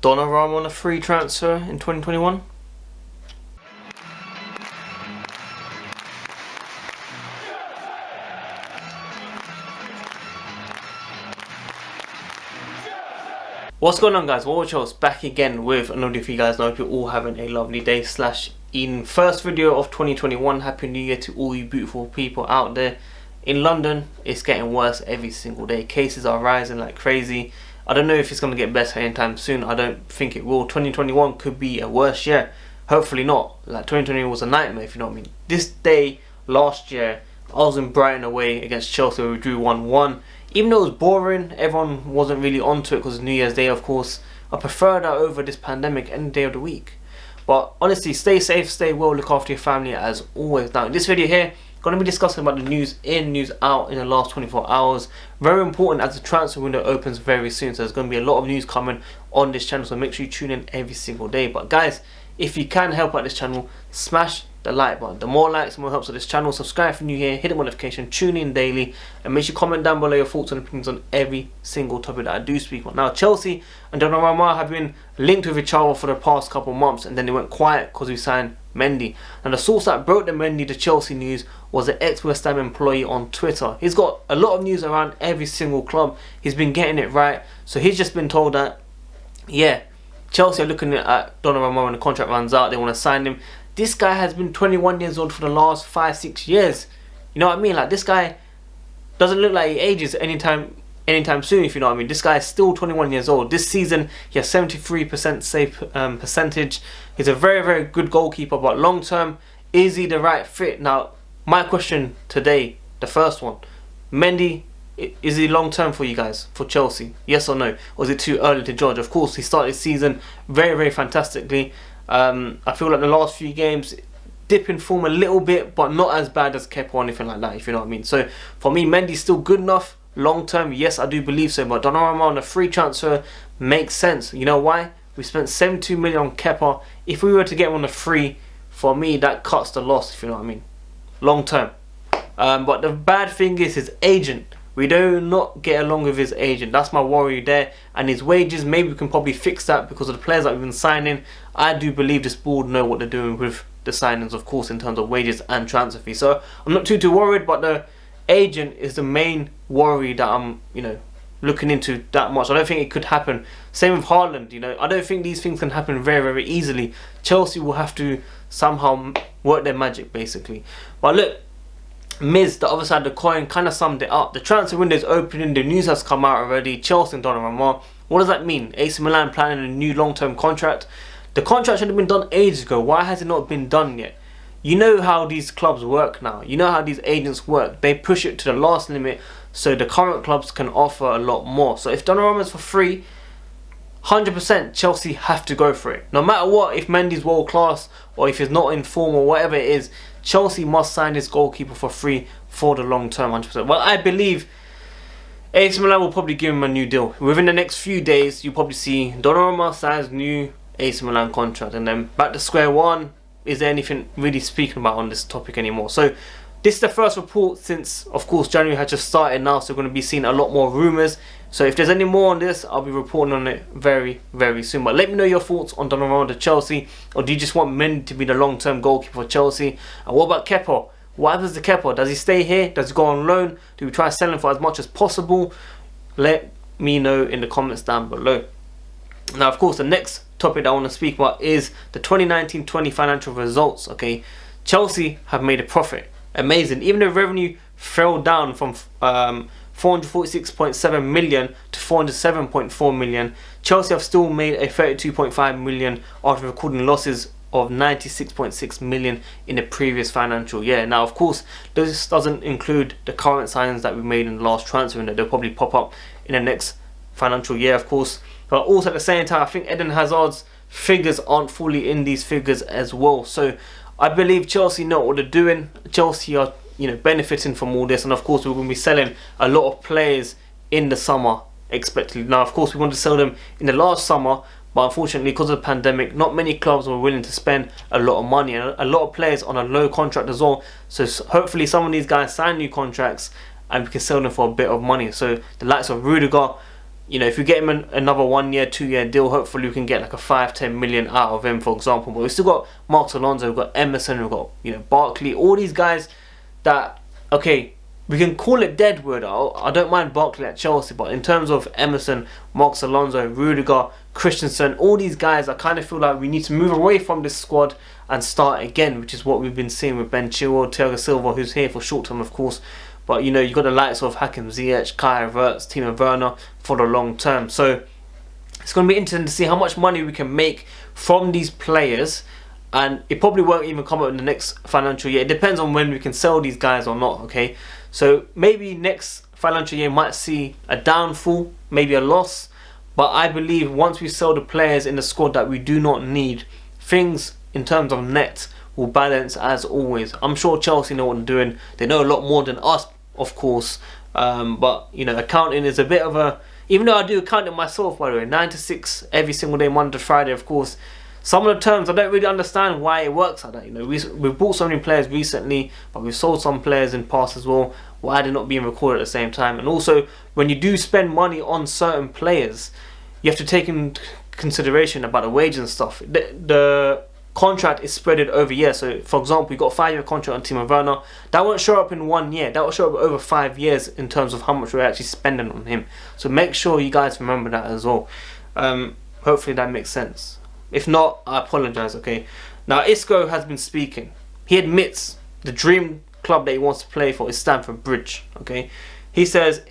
Donnarumma on a free transfer in 2021? What's going on, guys? Watchers back again with another video for you guys. I hope you're all having a lovely day slash in first video of 2021. Happy New Year to all you beautiful people out there. In London, it's getting worse every single day. Cases are rising like crazy. I don't know if it's going to get better anytime soon. I don't think it will. 2021 could be a worse year. Hopefully not. Like 2020 was a nightmare, if you know what I mean. This day last year, I was in Brighton away against Chelsea where we drew 1-1. Even though it was boring, everyone wasn't really onto it because it's New Year's Day, of course. I prefer that over this pandemic any day of the week. But honestly, stay safe, stay well, look after your family as always. Now, in this video here, going to be discussing about the news in, news out in the last 24 hours. Very important as the transfer window opens very soon. So there's going to be a lot of news coming on this channel. So make sure you tune in every single day. But guys, if you can help out this channel, smash the like button. The more likes, the more helps with this channel. Subscribe if you're new here, hit the notification, tune in daily, and make sure you comment down below your thoughts and opinions on every single topic that I do speak on. Now, Chelsea and Donnarumma have been linked with each other for the past couple months, and then they went quiet because we signed Mendy. And the source that broke the Mendy, the Chelsea news, was an ex-West Ham employee on Twitter. He's got a lot of news around every single club. He's been getting it right. So he's just been told that, yeah, Chelsea are looking at Donnarumma when the contract runs out. They want to sign him. This guy has been 21 years old for the last 5-6 years. You know what I mean? Like, this guy doesn't look like he ages anytime soon, if you know what I mean. This guy is still 21 years old. This season, he has 73% save percentage. He's a very, very good goalkeeper, but long term, is he the right fit? Now, my question today, the first one, Mendy, is he long term for you guys, for Chelsea? Yes or no? Or is it too early to judge? Of course, he started the season very, very fantastically. I feel like the last few games dip in form a little bit, but not as bad as Kepa or anything like that, if you know what I mean. So for me, Mendy's still good enough long term. Yes, I do believe so, but Donnarumma on a free transfer makes sense. You know why? We spent 72 million on Kepa. If we were to get him on a free, for me that cuts the loss, if you know what I mean, long term. But the bad thing is his agent. We do not get along with his agent. That's my worry there. And his wages, maybe we can probably fix that because of the players that we've been signing. I do believe this board know what they're doing with the signings, of course, in terms of wages and transfer fees. So I'm not too worried, but the agent is the main worry that I'm, looking into that much. I don't think it could happen. Same with Haaland, I don't think these things can happen very, very easily. Chelsea will have to somehow work their magic, basically. But look, Miz, the other side of the coin, kind of summed it up. The transfer window is opening. The news has come out already. Chelsea and Donnarumma. What does that mean? AC Milan planning a new long-term contract. The contract should have been done ages ago. Why has it not been done yet? You know how these clubs work now. You know how these agents work. They push it to the last limit so the current clubs can offer a lot more. So if Donnarumma is for free, 100% Chelsea have to go for it. No matter what, if Mendy's world class or if he's not in form or whatever it is, Chelsea must sign this goalkeeper for free for the long term, 100%. Well, I believe AC Milan will probably give him a new deal. Within the next few days, you'll probably see Donnarumma signs new AC Milan contract, and then back to square one. Is there anything really speaking about on this topic anymore? So this is the first report since, of course, January had just started now, so we're going to be seeing a lot more rumours. So if there's any more on this, I'll be reporting on it very, very soon. But let me know your thoughts on Donnarumma to Chelsea, or do you just want Mendy to be the long-term goalkeeper for Chelsea? And what about Kepa? What happens to Kepa? Does he stay here? Does he go on loan? Do we try to sell him for as much as possible? Let me know in the comments down below. Now, of course, the next topic that I want to speak about is the 2019-20 financial results. Okay, Chelsea have made a profit. Amazing. Even though revenue fell down from 446.7 million to 407.4 million, Chelsea have still made a 32.5 million after recording losses of 96.6 million in the previous financial year. Now, of course, this doesn't include the current signings that we made in the last transfer window. They'll probably pop up in the next financial year, of course. But also at the same time, I think Eden Hazard's figures aren't fully in these figures as well. So I believe Chelsea know what they're doing. Chelsea are, benefiting from all this, and of course we're going to be selling a lot of players in the summer expectedly. Now, of course, we want to sell them in the last summer, but unfortunately, because of the pandemic, not many clubs were willing to spend a lot of money, and a lot of players on a low contract as well. So hopefully, some of these guys sign new contracts, and we can sell them for a bit of money. So the likes of Rudiger, you know, if we get him another 1 year, 2 year deal, hopefully we can get like a 5-10 million out of him, for example. But we've still got Marcos Alonso, we've got Emerson, we've got, you know, Barkley, all these guys that, okay, we can call it deadwood. I don't mind Barkley at Chelsea, but in terms of Emerson, Marcos Alonso, Rudiger, Christensen, all these guys, I kind of feel like we need to move away from this squad and start again, which is what we've been seeing with Ben Chilwell, Thiago Silva, who's here for short term, of course. But, you know, you've got the likes of Hakim Ziyech, Kai Havertz, Timo Werner for the long term. So it's going to be interesting to see how much money we can make from these players. And it probably won't even come out in the next financial year. It depends on when we can sell these guys or not, okay? So maybe next financial year might see a downfall, maybe a loss. But I believe once we sell the players in the squad that we do not need, things in terms of net will balance as always. I'm sure Chelsea know what they're doing. They know a lot more than us, of course. But, you know, accounting is a bit of a... Even though I do account it myself, by the way, 9 to 6 every single day, Monday to Friday, of course. Some of the terms, I don't really understand why it works like that. You know, we've bought so many players recently, but we've sold some players in past as well. Why they're not being recorded at the same time? And also, when you do spend money on certain players, you have to take into consideration about the wage and stuff. The contract is spread over years. So, for example, you got a 5-year contract on Timo Werner. That won't show up in 1 year. That will show up over 5 years in terms of how much we're actually spending on him. So make sure you guys remember that as well. Hopefully that makes sense. If not, I apologise, okay? Now, Isco has been speaking. He admits the dream club that he wants to play for is Stamford Bridge, okay? He says,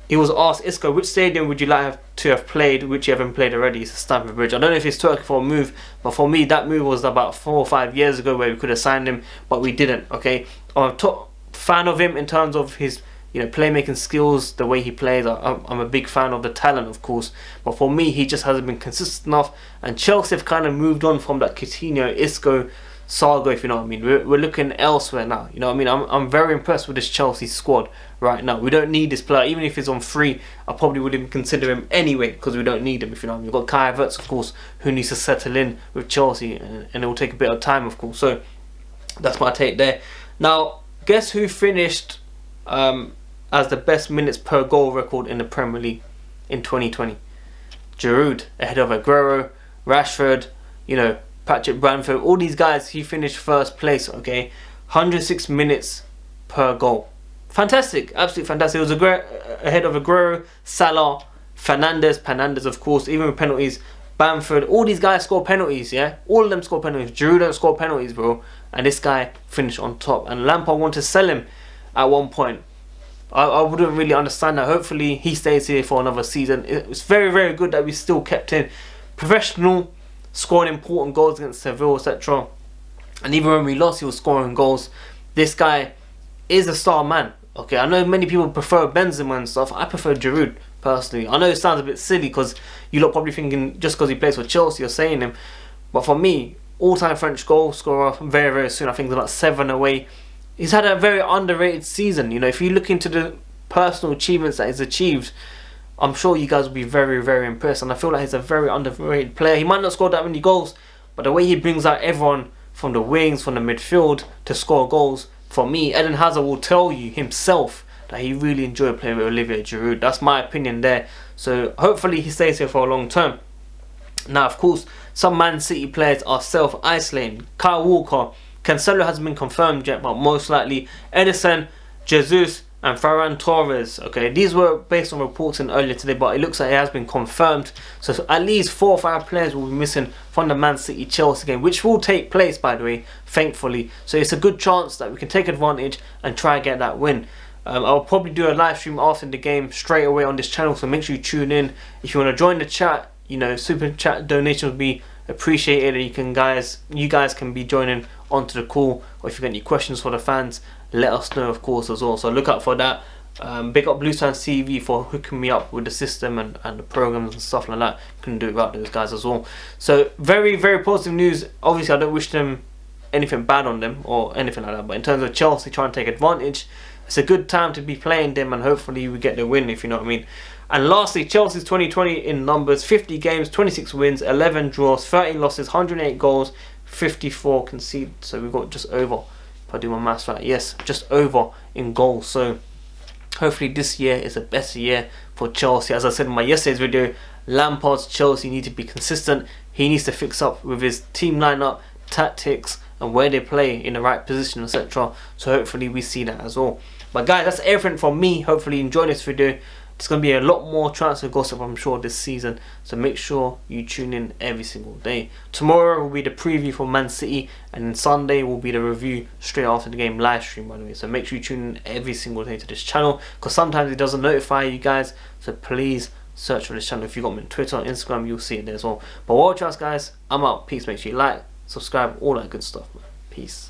he was asked, Isco, which stadium would you like to have played, which you haven't played already? It's Stamford Bridge. I don't know if he's talking for a move, but for me, that move was about 4 or 5 years ago where we could have signed him, but we didn't, okay? I'm a top fan of him in terms of his, you know, playmaking skills, the way he plays. I'm a big fan of the talent, of course. But for me, he just hasn't been consistent enough. And Chelsea have kind of moved on from that Coutinho, Isco saga, if you know what I mean. We're looking elsewhere now. You know what I mean? I'm very impressed with this Chelsea squad right now. We don't need this player. Even if he's on free, I probably wouldn't consider him anyway because we don't need him, if you know what I mean. We've got Kai Havertz, of course, who needs to settle in with Chelsea. And it will take a bit of time, of course. So that's my take there. Now, guess who finished... as the best minutes per goal record in the Premier League in 2020. Giroud, ahead of Aguero, Rashford, you know, Patrick Bamford, all these guys, he finished first place, okay? 106 minutes per goal. Fantastic, absolutely fantastic. It was ahead of Aguero, Salah, Fernandes, of course, even with penalties. Bamford, all these guys score penalties, yeah? All of them score penalties. Giroud don't score penalties, bro. And this guy finished on top. And Lampard wanted to sell him at one point. I wouldn't really understand that. Hopefully he stays here for another season. It's very, very good that we still kept him professional, scoring important goals against Seville, etc. And even when we lost, he was scoring goals. This guy is a star man. Okay, I know many people prefer Benzema and stuff. I prefer Giroud personally. I know it sounds a bit silly because you lot probably thinking just because he plays for Chelsea you're saying him. But for me, all-time French goal scorer very, very soon. I think there's about 7 away. He's had a very underrated season. You know, if you look into the personal achievements that he's achieved, I'm sure you guys will be very, very impressed. And I feel like he's a very underrated player. He might not score that many goals, but the way he brings out everyone from the wings, from the midfield to score goals, for me, Eden Hazard will tell you himself that he really enjoyed playing with Olivier Giroud. That's my opinion there. So hopefully he stays here for a long term. Now, of course, some Man City players are self-isolating. Kyle Walker, Cancelo hasn't been confirmed yet, but most likely Edison, Jesus and Ferran Torres. Okay, these were based on reports in earlier today, but it looks like it has been confirmed. So at least 4 or 5 players will be missing from the Man City Chelsea game, which will take place, by the way, thankfully. So it's a good chance that we can take advantage and try and get that win. I'll probably do a live stream after the game straight away on this channel, so make sure you tune in. If you want to join the chat, you know, super chat donations would be appreciated. You guys can be joining onto the call, or if you got any questions for the fans, let us know, of course, as well. So look out for that. Big up Blue Sands TV for hooking me up with the system and the programs and stuff like that. Couldn't do it without those guys as well. So very, very positive news. Obviously I don't wish them anything bad on them or anything like that, but in terms of Chelsea trying to take advantage, it's a good time to be playing them, and hopefully we get the win, if you know what I mean. And lastly, Chelsea's 2020 in numbers: 50 games, 26 wins, 11 draws, 13 losses, 108 goals, 54 conceded. So we've got just over, if I do my maths right, yes, just over in goals. So Hopefully this year is a better year for Chelsea. As I said in my yesterday's video, Lampard's Chelsea need to be consistent. He needs to fix up with his team lineup, tactics, and where they play in the right position, etc. So hopefully we see that as well. But guys, that's everything from me. Hopefully you enjoyed this video. There's going to be a lot more transfer gossip, I'm sure, this season. So make sure you tune in every single day. Tomorrow will be the preview for Man City. And then Sunday will be the review straight after the game, live stream, by the way. So make sure you tune in every single day to this channel, because sometimes it doesn't notify you guys. So please search for this channel. If you got me on Twitter or Instagram, you'll see it there as well. But watch us, guys. I'm out. Peace. Make sure you like, subscribe, all that good stuff, man. Peace.